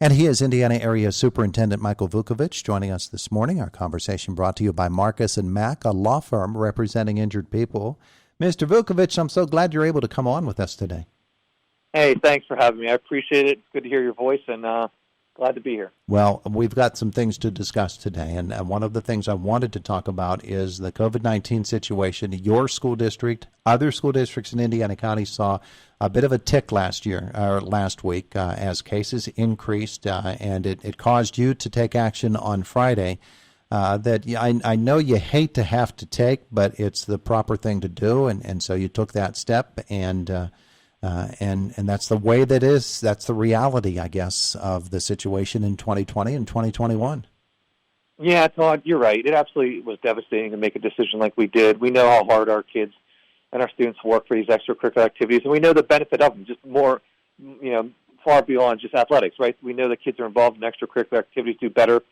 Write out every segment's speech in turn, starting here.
And he is Indiana Area Superintendent Michael Vuckovich joining us this morning. Our conversation brought to you by Marcus and Mack, a law firm representing injured people. Mr. Vuckovich, I'm so glad you're able to come on with us today. Hey, thanks for having me. I appreciate it. It's good to hear your voice, and glad to be here. Well, we've got some things to discuss today, and one of the things I wanted to talk about is the COVID-19 situation. Your school district, other school districts in Indiana County saw a bit of a tick last week as cases increased, and it caused you to take action on Friday that I know you hate to have to take, but it's the proper thing to do, and so you took that step, and that's the way that is. That's the reality, I guess, of the situation in 2020 and 2021. Yeah, Todd, you're right. It absolutely was devastating to make a decision like we did. We know how hard our kids and our students work for these extracurricular activities, and we know the benefit of them, just more, far beyond just athletics, right? We know that kids are involved in extracurricular activities do better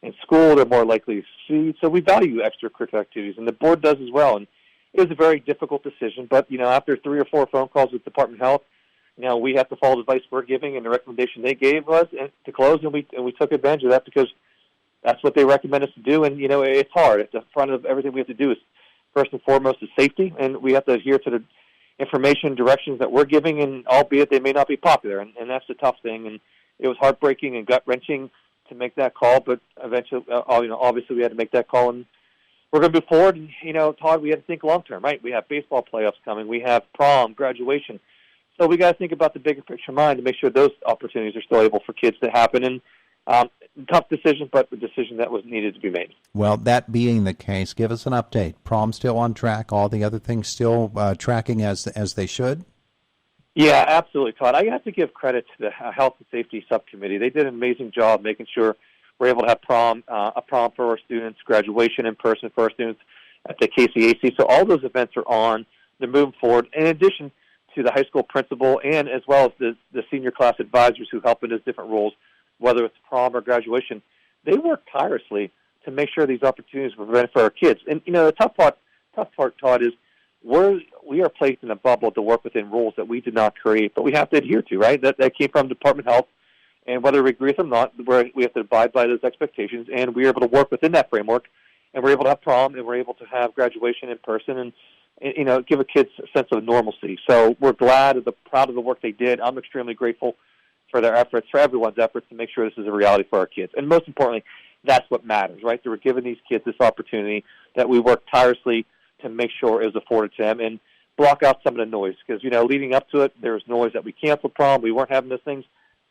in school. They're more likely to succeed. So we value extracurricular activities, and the board does as well. And it was a very difficult decision, but, after 3 or 4 phone calls with Department of Health, we have to follow the advice we're giving, and the recommendation they gave was to close, and we took advantage of that because that's what they recommend us to do. And, it's hard. At the front of everything we have to do is, first and foremost, is safety, and we have to adhere to the information directions that we're giving, and albeit they may not be popular, and that's the tough thing. And it was heartbreaking and gut-wrenching to make that call, but eventually, obviously we had to make that call, and we're going to move forward. And, Todd, we have to think long-term, right? We have baseball playoffs coming. We have prom, graduation. So we got to think about the bigger picture in mind to make sure those opportunities are still able for kids to happen. And tough decision, but the decision that was needed to be made. Well, that being the case, give us an update. Prom still on track? All the other things still tracking as they should? Yeah, absolutely, Todd. I have to give credit to the Health and Safety Subcommittee. They did an amazing job making sure we're able to have a prom for our students, graduation in person for our students at the KCAC. So all those events are on. They're moving forward. In addition to the high school principal and as well as the senior class advisors who help in those different roles, whether it's prom or graduation, they work tirelessly to make sure these opportunities were presented for our kids. And, the tough part, Todd, is we are placed in a bubble to work within rules that we did not create, but we have to adhere to, right? That came from Department of Health. And whether we agree with them or not, we have to abide by those expectations, and we're able to work within that framework, and we're able to have prom, and we're able to have graduation in person, and give a kids a sense of normalcy. So we're proud of the work they did. I'm extremely grateful for their efforts, for everyone's efforts to make sure this is a reality for our kids. And most importantly, that's what matters, right? That we're giving these kids this opportunity, that we work tirelessly to make sure it was afforded to them, and block out some of the noise. Because, leading up to it, there was noise that we canceled prom, we weren't having those things.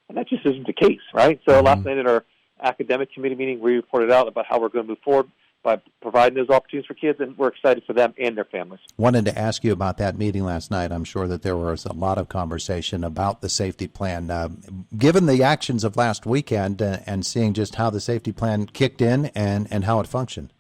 And that just isn't the case, right? So last night at our academic committee meeting, we reported out about how we're going to move forward by providing those opportunities for kids, and we're excited for them and their families. Wanted to ask you about that meeting last night. I'm sure that there was a lot of conversation about the safety plan. Given the actions of last weekend and seeing just how the safety plan kicked in and how it functioned.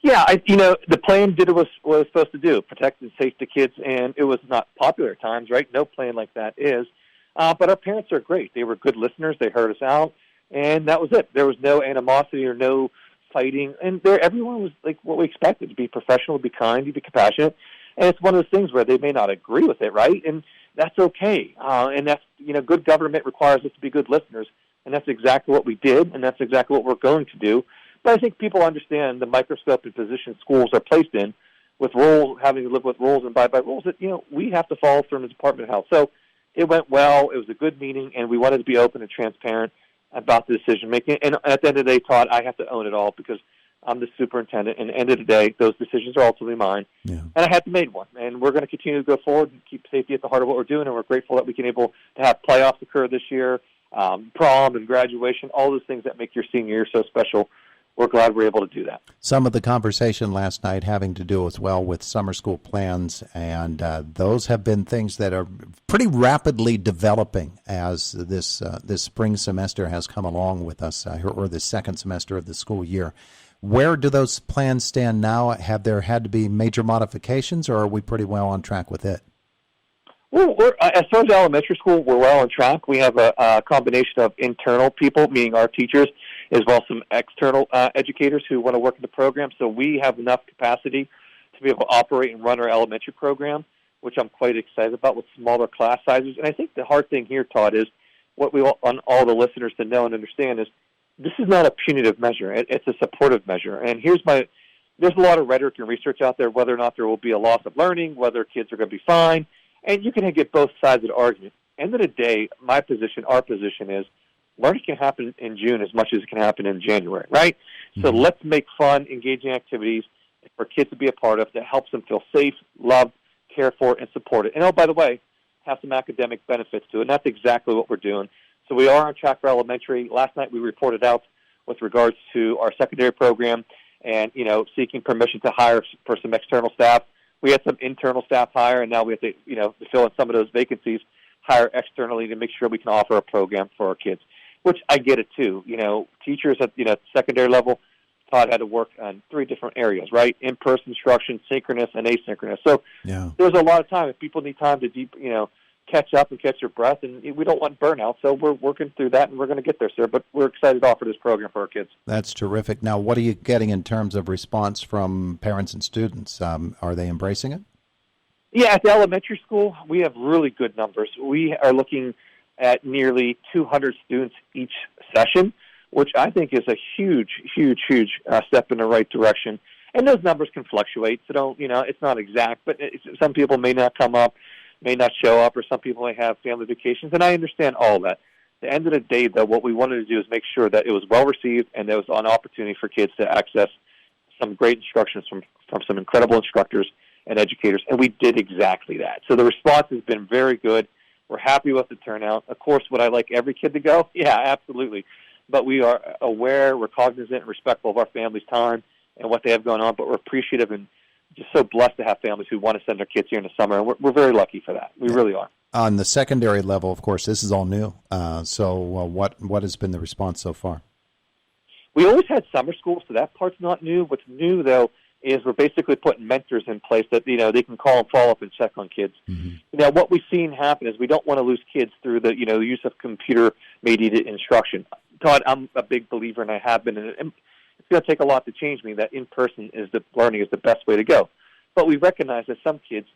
Yeah, the plan did what it was supposed to do, protect and safe the kids, and it was not popular at times, right? No plan like that is. But our parents are great. They were good listeners. They heard us out, and that was it. There was no animosity or no fighting, and everyone was like what we expected, to be professional, to be kind, to be compassionate. And it's one of those things where they may not agree with it, right? And that's okay. And that's, good government requires us to be good listeners, and that's exactly what we did, and that's exactly what we're going to do. But I think people understand the microscope and position schools are placed in, with rules, having to live with rules and abide by rules that, we have to follow from the Department of Health. So it went well. It was a good meeting, and we wanted to be open and transparent about the decision-making. And at the end of the day, Todd, I have to own it all because I'm the superintendent, and at the end of the day, those decisions are ultimately mine. Yeah. And I had to make one. And we're going to continue to go forward and keep safety at the heart of what we're doing, and we're grateful that we can able to have playoffs occur this year, prom and graduation, all those things that make your senior year so special. We're glad we're able to do that. Some of the conversation last night having to do as well with summer school plans, and those have been things that are pretty rapidly developing as this spring semester has come along with us, or the second semester of the school year. Where do those plans stand now? Have there had to be major modifications, or are we pretty well on track with it? Well, as far as elementary school, we're well on track. We have a combination of internal people, meaning our teachers, as well as some external educators who want to work in the program. So we have enough capacity to be able to operate and run our elementary program, which I'm quite excited about with smaller class sizes. And I think the hard thing here, Todd, is what we want all the listeners to know and understand is this is not a punitive measure. It's a supportive measure. And there's a lot of rhetoric and research out there whether or not there will be a loss of learning, whether kids are going to be fine, and you can get both sides of the argument. End of the day, our position is learning can happen in June as much as it can happen in January, right? Mm-hmm. So let's make fun, engaging activities for kids to be a part of that helps them feel safe, loved, cared for, and supported. And, oh, by the way, have some academic benefits to it, and that's exactly what we're doing. So we are on track for elementary. Last night we reported out with regards to our secondary program and, seeking permission to hire for some external staff. We had some internal staff hire, and now we have to, to fill in some of those vacancies, hire externally to make sure we can offer a program for our kids, which I get it too. Teachers at, secondary level, Todd had to work on 3 different areas, right? In-person instruction, synchronous, and asynchronous. So there's a lot of time. If people need time to catch up and catch their breath, and we don't want burnout, so we're working through that, and we're going to get there, sir. But we're excited to offer this program for our kids. That's terrific. Now, what are you getting in terms of response from parents and students? Are they embracing it? Yeah, at the elementary school, we have really good numbers. We are looking at nearly 200 students each session, which I think is a huge step in the right direction. And those numbers can fluctuate, so it's not exact, but some people may not come up, may not show up, or some people may have family vacations, and I understand all that. At the end of the day, though, what we wanted to do is make sure that it was well received and there was an opportunity for kids to access some great instructions from some incredible instructors and educators, and we did exactly that. So the response has been very good. We're happy with the turnout. Of course, would I like every kid to go? Yeah, absolutely. But we are aware, we're cognizant and respectful of our families' time and what they have going on, but we're appreciative and just so blessed to have families who want to send their kids here in the summer, and we're very lucky for that. We really are. On the secondary level, of course, this is all new. So what has been the response so far? We always had summer school, so that part's not new. What's new, though, is we're basically putting mentors in place that, they can call and follow up and check on kids. Mm-hmm. What we've seen happen is we don't want to lose kids through the, use of computer-mediated instruction. Todd, I'm a big believer, and I have been, and it's going to take a lot to change me, that in-person learning is the best way to go. But we recognize that some kids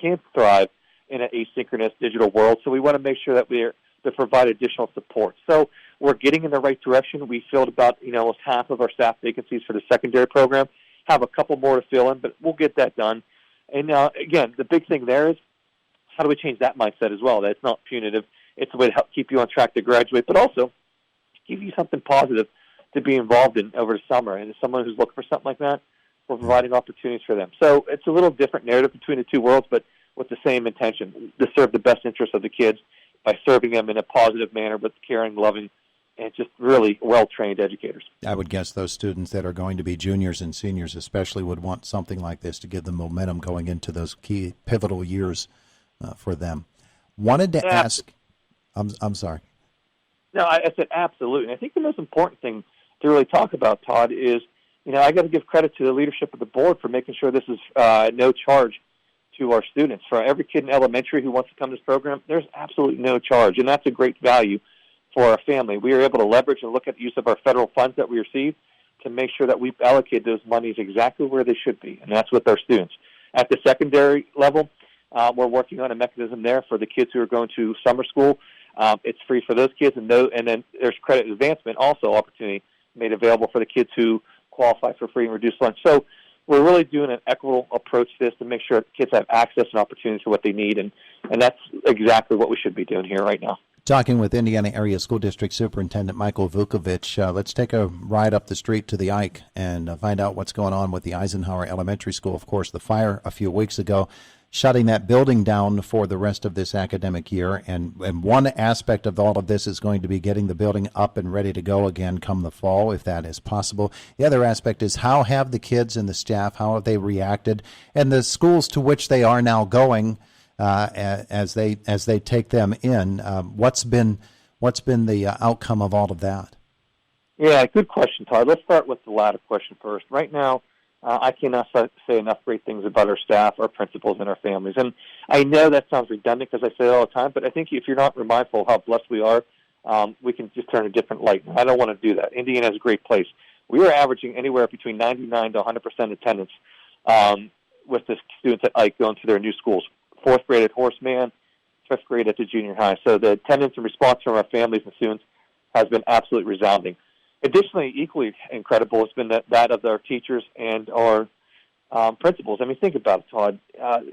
can't thrive in an asynchronous digital world, so we want to make sure that to provide additional support. So we're getting in the right direction. We filled about, almost half of our staff vacancies for the secondary program, have a couple more to fill in, but we'll get that done. And again, the big thing there is how do we change that mindset as well, that it's not punitive. It's a way to help keep you on track to graduate, but also give you something positive to be involved in over the summer. And as someone who's looking for something like that, we're providing opportunities for them. So it's a little different narrative between the two worlds, but with the same intention, to serve the best interests of the kids by serving them in a positive manner with caring, loving, and just really well-trained educators. I would guess those students that are going to be juniors and seniors especially would want something like this to give them momentum going into those key pivotal years for them. Wanted to ask, I'm sorry. No, I said absolutely. And I think the most important thing to really talk about, Todd, is, I got to give credit to the leadership of the board for making sure this is no charge to our students. For every kid in elementary who wants to come to this program, there's absolutely no charge, and that's a great value for our family. We are able to leverage and look at the use of our federal funds that we receive to make sure that we allocate those monies exactly where they should be, and that's with our students. At the secondary level, we're working on a mechanism there for the kids who are going to summer school. It's free for those kids, and then there's credit advancement also opportunity made available for the kids who qualify for free and reduced lunch. So we're really doing an equitable approach to this to make sure kids have access and opportunities to what they need, and that's exactly what we should be doing here right now. Talking with Indiana Area School District Superintendent Michael Vuckovich. Let's take a ride up the street to the Ike and find out what's going on with the Eisenhower Elementary School. Of course, the fire a few weeks ago, shutting that building down for the rest of this academic year. And one aspect of all of this is going to be getting the building up and ready to go again come the fall, if that is possible. The other aspect is how have the kids and the staff, how have they reacted, and the schools to which they are now going as they take them in. What's been the outcome of all of that? Yeah, good question, Todd. Let's start with the latter question first. Right now, I cannot say enough great things about our staff, our principals, and our families. And I know that sounds redundant because I say it all the time, but I think if you're not mindful of how blessed we are, we can just turn a different light. I don't want to do that. Indiana is a great place. We are averaging anywhere between 99 to 100% attendance with the students at Ike going to their new schools. Fourth grade at Horseman, fifth grade at the junior high. So the attendance and response from our families and students has been absolutely resounding. Additionally, equally incredible has been that of our teachers and our principals. I mean, think about it, Todd.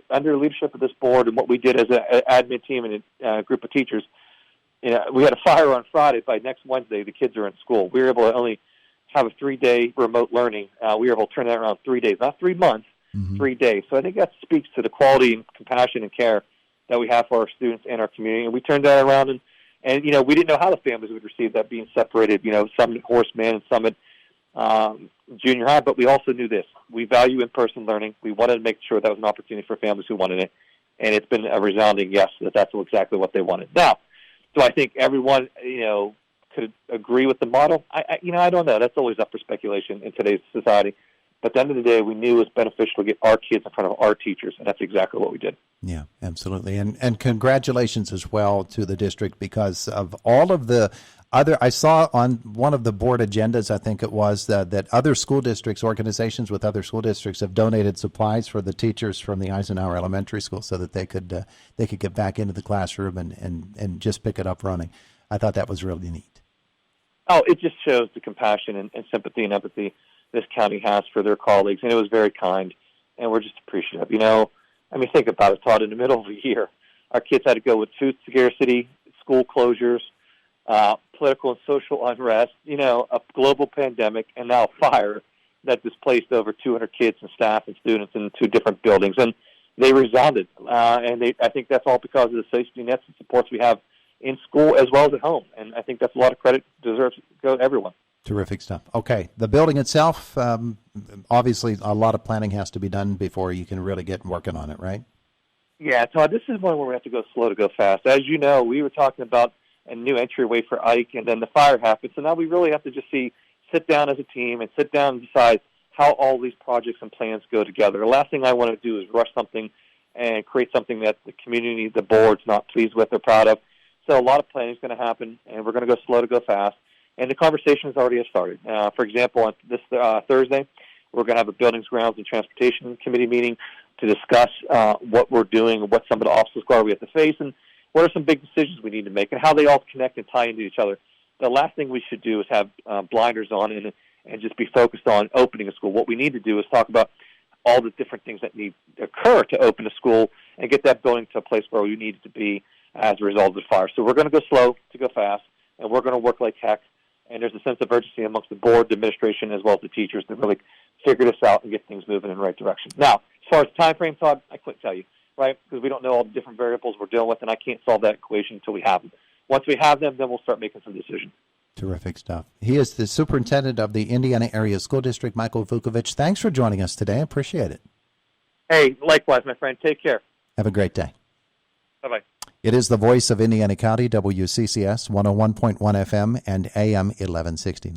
Under the leadership of this board and what we did as an admin team and a group of teachers, we had a fire on Friday. By next Wednesday, the kids are in school. We were able to only have a 3-day remote learning. We were able to turn that around 3 days, not 3 months, 3 days. So I think that speaks to the quality and compassion and care that we have for our students and our community. And we turned that around, and we didn't know how the families would receive that being separated, some at Horace Mann and some at junior high, but we also knew this. We value in-person learning. We wanted to make sure that was an opportunity for families who wanted it, and it's been a resounding yes, that's exactly what they wanted. Now, do I think everyone, could agree with the model? I don't know. That's always up for speculation in today's society. But at the end of the day, we knew it was beneficial to get our kids in front of our teachers, and that's exactly what we did. Yeah, absolutely. And congratulations as well to the district, because of all of the other, I saw on one of the board agendas, I think it was, that other school districts, organizations with other school districts have donated supplies for the teachers from the Eisenhower Elementary School so that they could get back into the classroom and just pick it up running. I thought that was really neat. Oh, it just shows the compassion and sympathy and empathy this county has for their colleagues, and it was very kind, and we're just appreciative. Think about it, Todd. In the middle of the year, our kids had to go with food scarcity, school closures, political and social unrest, a global pandemic, and now fire that displaced over 200 kids and staff and students in 2 different buildings. And they resounded, I think that's all because of the safety nets and supports we have in school as well as at home. And I think that's a lot of credit deserves to go to everyone. Terrific stuff. Okay, the building itself, obviously a lot of planning has to be done before you can really get working on it, right? Yeah, Todd, this is one where we have to go slow to go fast. As you know, we were talking about a new entryway for Ike, and then the fire happened. So now we really have to just sit down as a team and sit down and decide how all these projects and plans go together. The last thing I want to do is rush something and create something that the community, the board's not pleased with or proud of. So a lot of planning is going to happen, and we're going to go slow to go fast. And the conversation has already started. For example, on this Thursday, we're going to have a Buildings, Grounds, and Transportation Committee meeting to discuss what we're doing and what some of the obstacles are we have to face and what are some big decisions we need to make and how they all connect and tie into each other. The last thing we should do is have blinders on and just be focused on opening a school. What we need to do is talk about all the different things that need to occur to open a school and get that building to a place where we need it to be as a result of the fire. So we're going to go slow to go fast, and we're going to work like heck. And there's a sense of urgency amongst the board, the administration, as well as the teachers to really figure this out and get things moving in the right direction. Now, as far as the time frame, Todd, I couldn't tell you, right? Because we don't know all the different variables we're dealing with, and I can't solve that equation until we have them. Once we have them, then we'll start making some decisions. Terrific stuff. He is the superintendent of the Indiana Area School District, Michael Vuckovich. Thanks for joining us today. I appreciate it. Hey, likewise, my friend. Take care. Have a great day. Bye-bye. It is the voice of Indiana County, WCCS 101.1 FM and AM 1160.